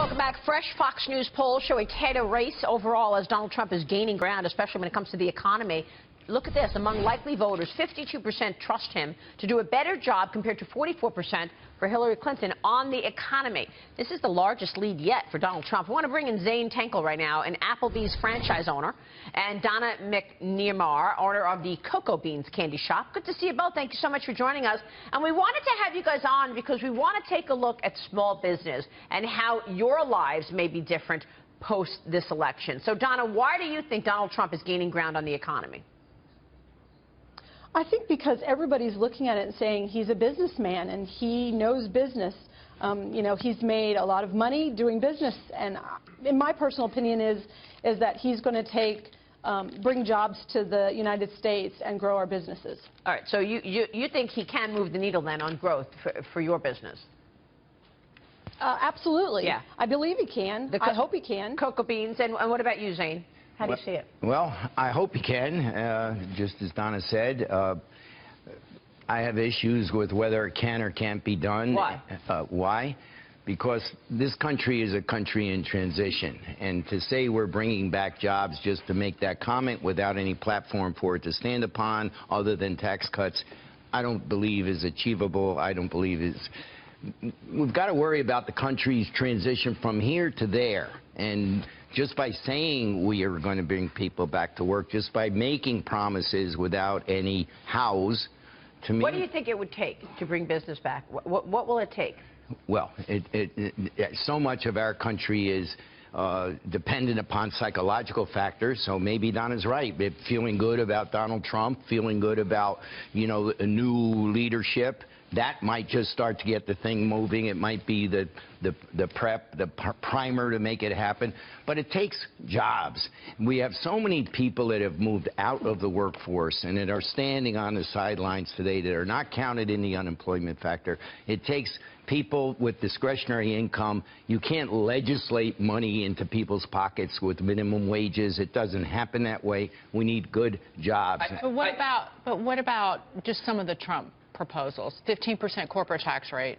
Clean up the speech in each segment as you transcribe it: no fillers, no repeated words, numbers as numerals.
Welcome back. Fresh Fox News polls show a tighter race overall as Donald Trump is gaining ground, especially when it comes to the economy. Look at this. Among likely voters, 52% trust him to do a better job compared to 44% for Hillary Clinton on the economy. This is the largest lead yet for Donald Trump. I want to bring in Zane Tankel right now, an Applebee's franchise owner, and Donna McNemar, owner of the Coco Beans candy shop. Good to see you both. Thank you so much for joining us. And we wanted to have you guys on because we want to take a look at small business and how your lives may be different post this election. So, Donna, why do you think Donald Trump is gaining ground on the economy? I think because everybody's looking at it and saying he's a businessman and he knows business. You know, he's made a lot of money doing business, and in my personal opinion is that he's going to bring jobs to the United States and grow our businesses. All right, so you think he can move the needle then on growth for your business? Absolutely. Yeah. I believe he can. I hope he can. Cocoa Beans, and what about you, Zane? How do you see it? Well, I hope he can. Just as Donna said, I have issues with whether it can or can't be done. Why? Why? Because this country is a country in transition. And to say we're bringing back jobs just to make that comment without any platform for it to stand upon other than tax cuts, I don't believe is achievable. I don't believe is... We've got to worry about the country's transition from here to there. And just by saying we are going to bring people back to work, just by making promises without any hows, to me... What do you think it would take to bring business back? What will it take? Well, so much of our country is dependent upon psychological factors, so maybe Donna's right. Feeling good about Donald Trump, feeling good about, you know, a new leadership, that might just start to get the thing moving. It might be the primer to make it happen. But it takes jobs. We have so many people that have moved out of the workforce and that are standing on the sidelines today that are not counted in the unemployment factor. It takes people with discretionary income. You can't legislate money into people's pockets with minimum wages. It doesn't happen that way. We need good jobs. But what about just some of the Trump proposals? 15% corporate tax rate.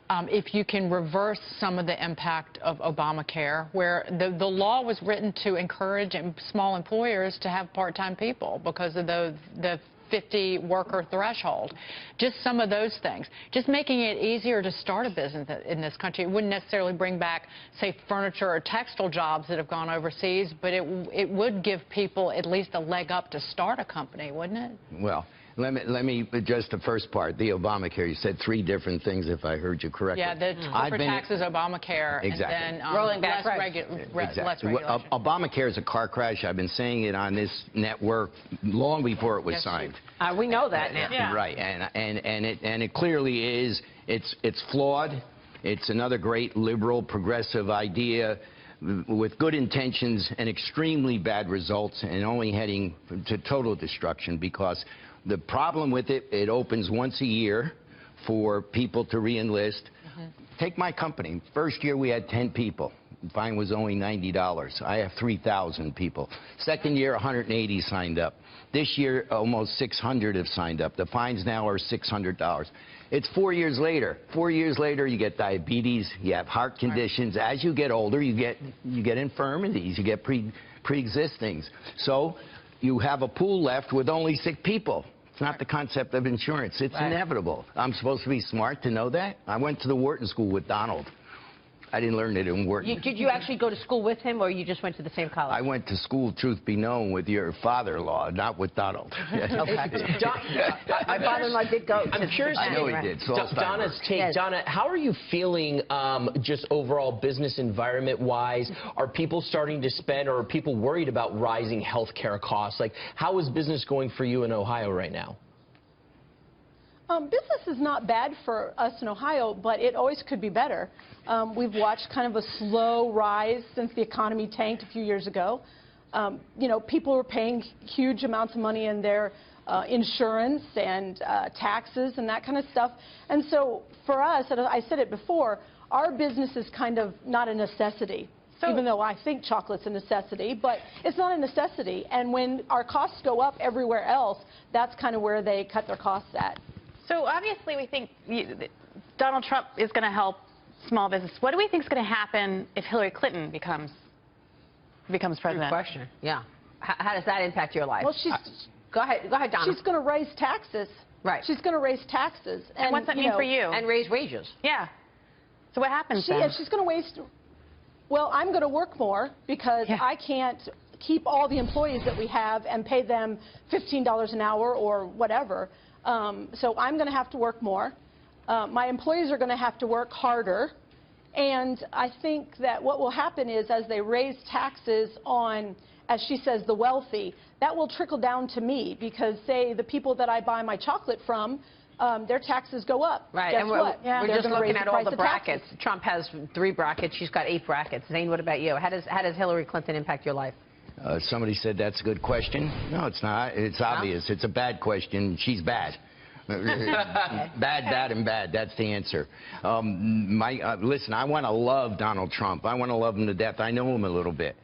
If you can reverse some of the impact of Obamacare, where the law was written to encourage small employers to have part-time people because of the 50 worker threshold. Just some of those things. Just making it easier to start a business in this country. It wouldn't necessarily bring back, say, furniture or textile jobs that have gone overseas, but it would give people at least a leg up to start a company, wouldn't it? Well, let me address the first part, the Obamacare. You said three different things, if I heard you correctly. Yeah, the corporate taxes, Obamacare, exactly. And then rolling back less exactly. regulation. Obamacare is a car crash. I've been saying it on this network long before it was signed. We know that now. Yeah. Right, and it clearly is. It's flawed. It's another great liberal progressive idea with good intentions and extremely bad results, and only heading to total destruction, because the problem with it, it opens once a year for people to re-enlist. Take my company. First year we had 10 people. Fine was only $90. I have 3,000 people. Second year, 180 signed up. This year, almost 600 have signed up. The fines now are $600. It's 4 years later. 4 years later, you get diabetes, you have heart conditions. As you get older, you get infirmities, you get pre-existings. So you have a pool left with only sick people. It's not the concept of insurance. It's inevitable. I'm supposed to be smart to know that. I went to the Wharton School with Donald. I didn't learn it in Wharton. Did you actually go to school with him, or you just went to the same college? I went to school, truth be known, with your father-in-law, not with Donald. My father-in-law did go. I'm curious. I know he did. So Donna's take. Yes. Donna, how are you feeling just overall business environment-wise? Are people starting to spend, or are people worried about rising health care costs? Like, how is business going for you in Ohio right now? Business is not bad for us in Ohio, but it always could be better. We've watched kind of a slow rise since the economy tanked a few years ago. You know, people were paying huge amounts of money in their insurance and taxes and that kind of stuff. And so for us, and I said it before, our business is kind of not a necessity. Even though I think chocolate's a necessity, but it's not a necessity. And when our costs go up everywhere else, that's kind of where they cut their costs at. So obviously we think Donald Trump is going to help small business. What do we think is going to happen if Hillary Clinton becomes president? Good question. Yeah. How does that impact your life? Well, Go ahead, Donna. she's going to raise taxes. Right. She's going to raise taxes. And what's that mean for you? And raise wages. Yeah. So what happens then? She's going to waste. Well, I'm going to work more because I can't keep all the employees that we have and pay them $15 an hour or whatever. So I'm going to have to work more. My employees are going to have to work harder. And I think that what will happen is as they raise taxes on, as she says, the wealthy, that will trickle down to me because, say, the people that I buy my chocolate from, their taxes go up. Right. Guess And what? we're just looking at all the brackets. Taxes. Trump has 3 brackets. She's got 8 brackets. Zane, what about you? How does Hillary Clinton impact your life? Somebody said that's a good question. No, it's not. It's obvious. It's a bad question. She's bad. Bad, and bad. That's the answer. Listen, I want to love Donald Trump. I want to love him to death. I know him a little bit.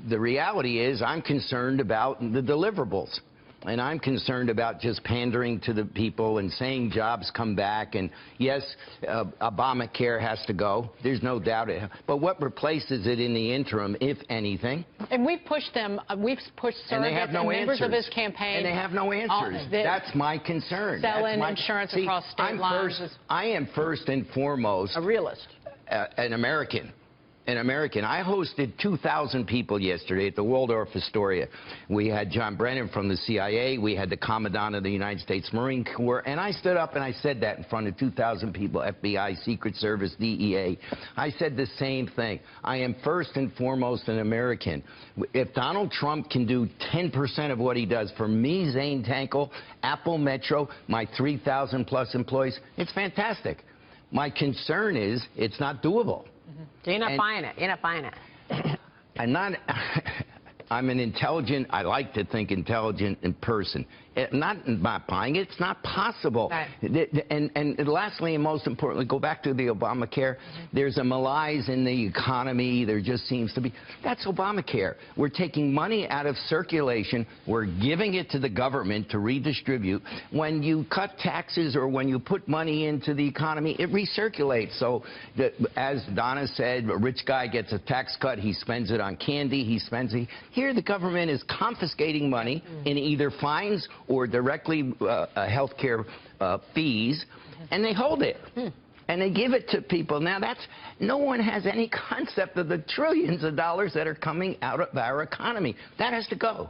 The reality is I'm concerned about the deliverables. And I'm concerned about just pandering to the people and saying jobs come back. And, yes, Obamacare has to go. There's no doubt. But what replaces it in the interim, if anything? And we've pushed them. We've pushed surrogates and members of his campaign. And they have no answers. That's my concern. Selling insurance across state lines. I am first and foremost a realist. An American. I hosted 2,000 people yesterday at the Waldorf Astoria. We had John Brennan from the CIA. We had the Commandant of the United States Marine Corps. And I stood up and I said that in front of 2,000 people, FBI, Secret Service, DEA. I said the same thing. I am first and foremost an American. If Donald Trump can do 10% of what he does for me, Zane, Tankel, Apple, Metro, my 3,000-plus employees, it's fantastic. My concern is it's not doable. So you're not buying it. You're not buying it. I'm an intelligent, I like to think intelligent in person. Not buying it. It's not possible. Right. And lastly, and most importantly, go back to the Obamacare. There's a malaise in the economy. There just seems to be. That's Obamacare. We're taking money out of circulation. We're giving it to the government to redistribute. When you cut taxes or when you put money into the economy, it recirculates. So, as Donna said, a rich guy gets a tax cut. He spends it on candy. He spends it. Here, the government is confiscating money in either fines or directly health care fees, and they hold it. And they give it to people. Now, no one has any concept of the trillions of dollars that are coming out of our economy. That has to go.